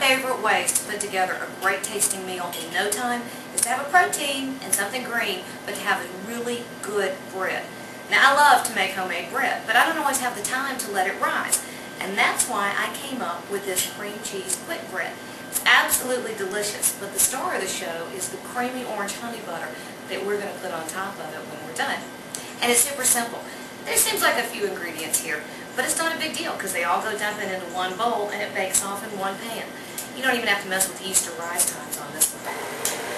favorite ways to put together a great tasting meal in no time is to have a protein and something green, but to have a really good bread. Now, I love to make homemade bread, but I don't always have the time to let it rise. And that's why I came up with this cream cheese quick bread. It's absolutely delicious, but the star of the show is the creamy orange honey butter that we're going to put on top of it when we're done. And it's super simple. There seems like a few ingredients here, but it's not a big deal because they all go dumping into one bowl and it bakes off in one pan. You don't even have to mess with yeast or rise times on this one.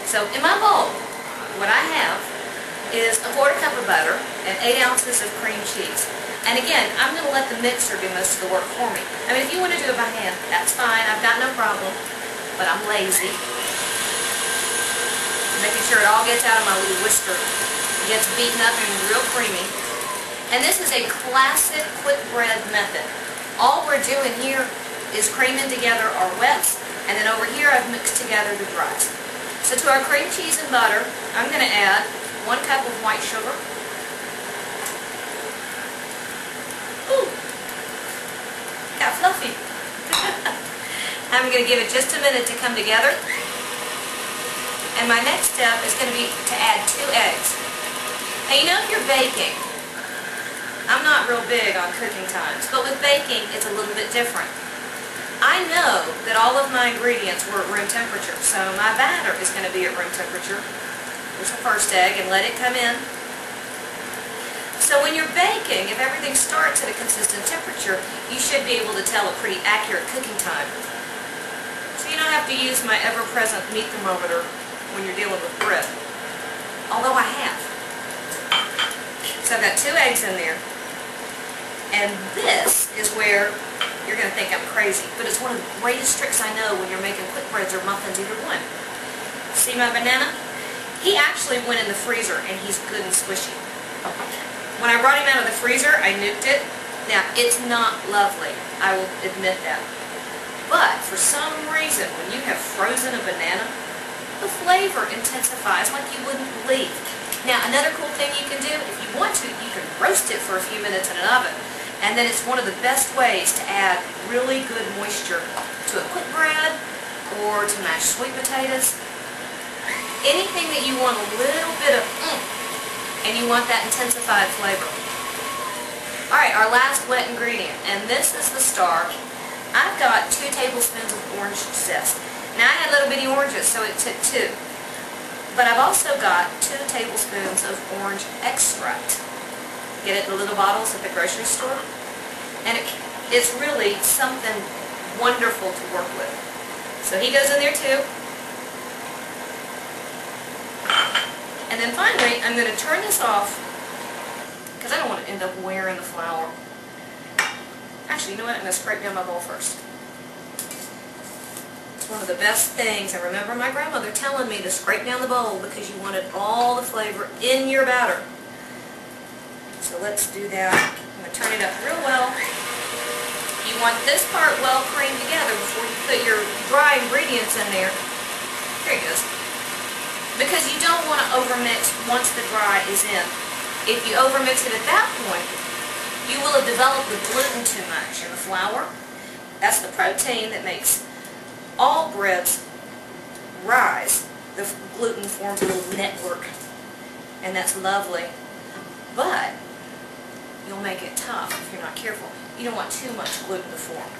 So in my bowl, what I have is a 1/4 cup of butter and 8 ounces of cream cheese. And again, I'm going to let the mixer do most of the work for me. I mean, if you want to do it by hand, that's fine. I've got no problem, but I'm lazy. Making sure it all gets out of my little whisker. It gets beaten up and real creamy. And this is a classic quick bread method. All we're doing here is creaming together our wets, and then over here I've mixed together the dries. So to our cream cheese and butter, I'm going to add 1 cup of white sugar. Ooh, got fluffy. I'm going to give it just a minute to come together. And my next step is going to be to add 2 eggs. Now, you know, if you're baking, I'm not real big on cooking times, but with baking, it's a little bit different. I know that all of my ingredients were at room temperature, so my batter is going to be at room temperature. Here's the first egg, and let it come in. So when you're baking, if everything starts at a consistent temperature, you should be able to tell a pretty accurate cooking time. So you don't have to use my ever-present meat thermometer when you're dealing with bread. Although I have. So I've got 2 eggs in there. And this is where you're going to think I'm crazy, but it's one of the greatest tricks I know when you're making quick breads or muffins, either one. See my banana? He actually went in the freezer and he's good and squishy. When I brought him out of the freezer, I nuked it. Now, it's not lovely, I will admit that. But for some reason, when you have frozen a banana, the flavor intensifies like you wouldn't believe. Now, another cool thing you can do, if you want to, you can roast it for a few minutes in an oven. And then it's one of the best ways to add really good moisture to a quick bread or to mashed sweet potatoes. Anything that you want a little bit of and you want that intensified flavor. Alright, our last wet ingredient, and this is the star. I've got 2 tablespoons of orange zest. Now, I had little bitty oranges, so it took 2. But I've also got 2 tablespoons of orange extract. Get it in the little bottles at the grocery store. And it's really something wonderful to work with. So he goes in there too. And then finally, I'm going to turn this off because I don't want to end up wearing the flour. Actually, you know what? I'm going to scrape down my bowl first. It's one of the best things. I remember my grandmother telling me to scrape down the bowl because you wanted all the flavor in your batter. So let's do that. I'm going to turn it up real well. You want this part well creamed together before you put your dry ingredients in there. There it goes. Because you don't want to overmix once the dry is in. If you overmix it at that point, you will have developed the gluten too much in the flour. That's the protein that makes all breads rise. The gluten forms a little network, and that's lovely. But you'll make it tough if you're not careful. You don't want too much gluten to form.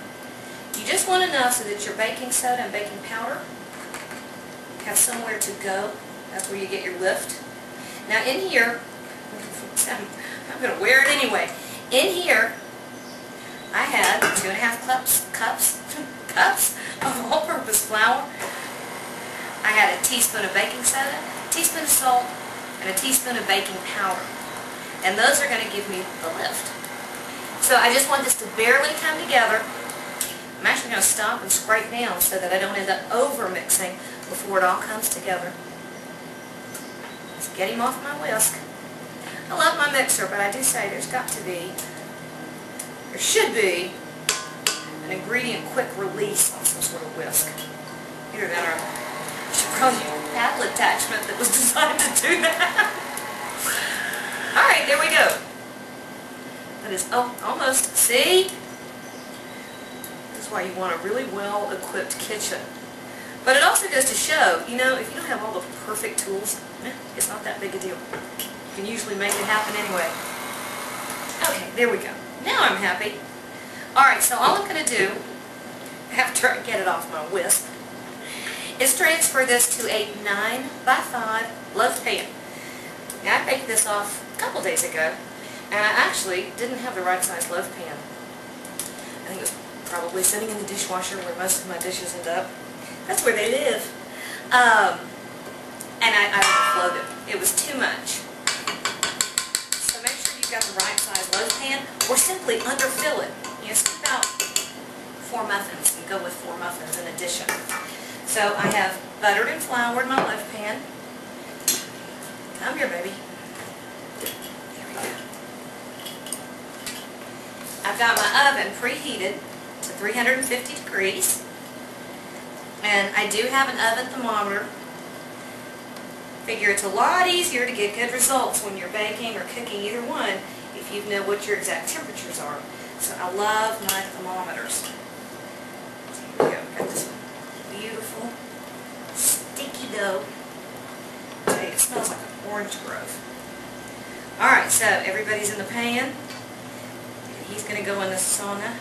You just want enough so that your baking soda and baking powder have somewhere to go. That's where you get your lift. Now in here, I'm going to wear it anyway. In here, I had 2½ cups of all-purpose flour. I had a teaspoon of baking soda, a teaspoon of salt, and a teaspoon of baking powder. And those are going to give me the lift. So I just want this to barely come together. I'm actually going to stop and scrape down so that I don't end up over-mixing before it all comes together. Let's get him off my whisk. I love my mixer, but I do say there should be an ingredient quick release on some sort of whisk. Either that or I should probably use a paddle attachment that was designed to do that. Alright, there we go. That is, oh, almost. See? This That's why you want a really well-equipped kitchen. But it also goes to show, you know, if you don't have all the perfect tools, it's not that big a deal. You can usually make it happen anyway. Okay, there we go. Now I'm happy. Alright, so all I'm going to do, after I get it off my whisk, is transfer this to a 9x5 loaf pan. Now, I baked this off a couple days ago, and I actually didn't have the right size loaf pan. I think it was probably sitting in the dishwasher where most of my dishes end up. That's where they live. And I overflowed it. It was too much. So make sure you've got the right size loaf pan, or simply underfill it. You know, scoop out 4 muffins and go with 4 muffins in addition. So I have buttered and floured my loaf pan. Come here, baby. There we go. I've got my oven preheated to 350 degrees. And I do have an oven thermometer. Figure it's a lot easier to get good results when you're baking or cooking, either one, if you know what your exact temperatures are. So I love my thermometers. Here we go. Got this beautiful sticky dough. I tell you, it smells like an orange grove. Alright, so everybody's in the pan. He's going to go in the sauna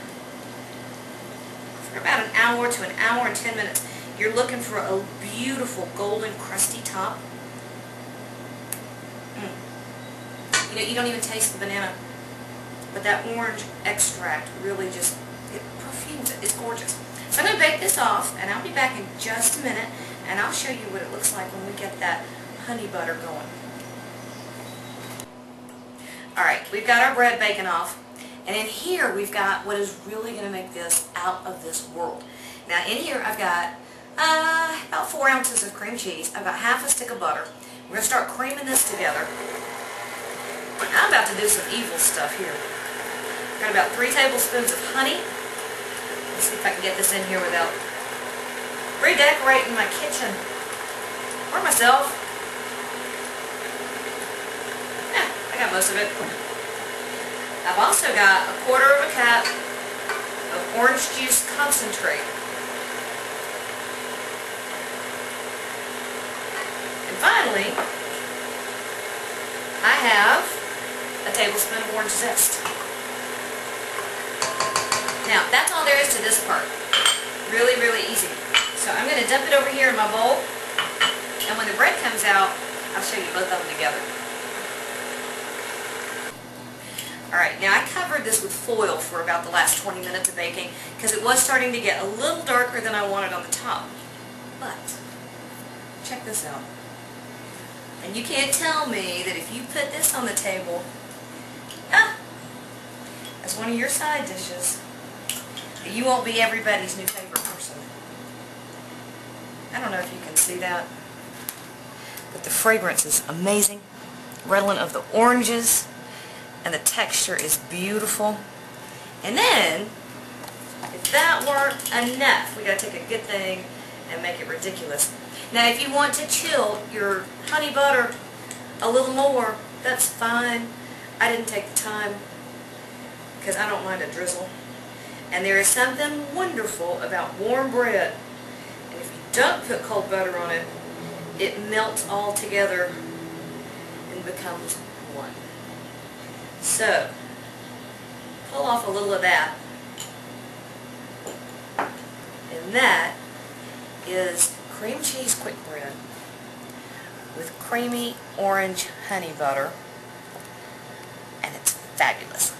for about an hour to an hour and 10 minutes. You're looking for a beautiful golden crusty top. You know, you don't even taste the banana, but that orange extract really just, it perfumes it. It's gorgeous. So I'm going to bake this off, and I'll be back in just a minute, and I'll show you what it looks like when we get that honey butter going. Alright, we've got our bread baking off, and in here we've got what is really going to make this out of this world. Now in here I've got about 4 ounces of cream cheese. I've got half a stick of butter. We're going to start creaming this together. I'm about to do some evil stuff here. I've got about 3 tablespoons of honey. Let's see if I can get this in here without redecorating my kitchen or myself. Yeah, I got most of it. I've also got a 1/4 cup of orange juice concentrate. And finally, I have a tablespoon of orange zest. Now, that's all there is to this part. Really, really easy. So I'm going to dump it over here in my bowl, and when the bread comes out, I'll show you both of them together. Alright, now I covered this with foil for about the last 20 minutes of baking because it was starting to get a little darker than I wanted on the top. But, check this out. And you can't tell me that if you put this on the table, as one of your side dishes, that you won't be everybody's new favorite person. I don't know if you can see that, but the fragrance is amazing, redolent of the oranges, and the texture is beautiful. And then, if that weren't enough, we got to take a good thing and make it ridiculous. Now, if you want to chill your honey butter a little more, that's fine. I didn't take the time because I don't mind a drizzle. And there is something wonderful about warm bread. And if you don't put cold butter on it, it melts all together and becomes one. So, pull off a little of that. And that is cream cheese quick bread with creamy orange honey butter, and it's fabulous.